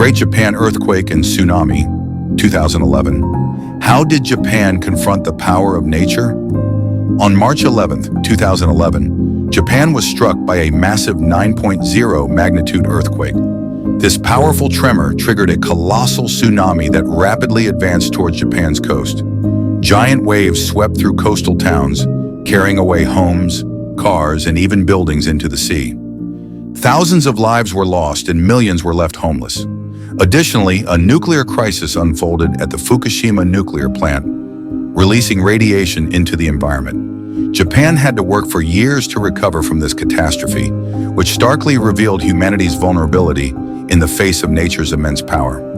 Great Japan Earthquake and Tsunami, 2011. How did Japan confront the power of nature? On March 11, 2011, Japan was struck by a massive 9.0 magnitude earthquake. This powerful tremor triggered a colossal tsunami that rapidly advanced towards Japan's coast. Giant waves swept through coastal towns, carrying away homes, cars, and even buildings into the sea. Thousands of lives were lost and millions were left homeless. Additionally, a nuclear crisis unfolded at the Fukushima nuclear plant, releasing radiation into the environment. Japan had to work for years to recover from this catastrophe, which starkly revealed humanity's vulnerability in the face of nature's immense power.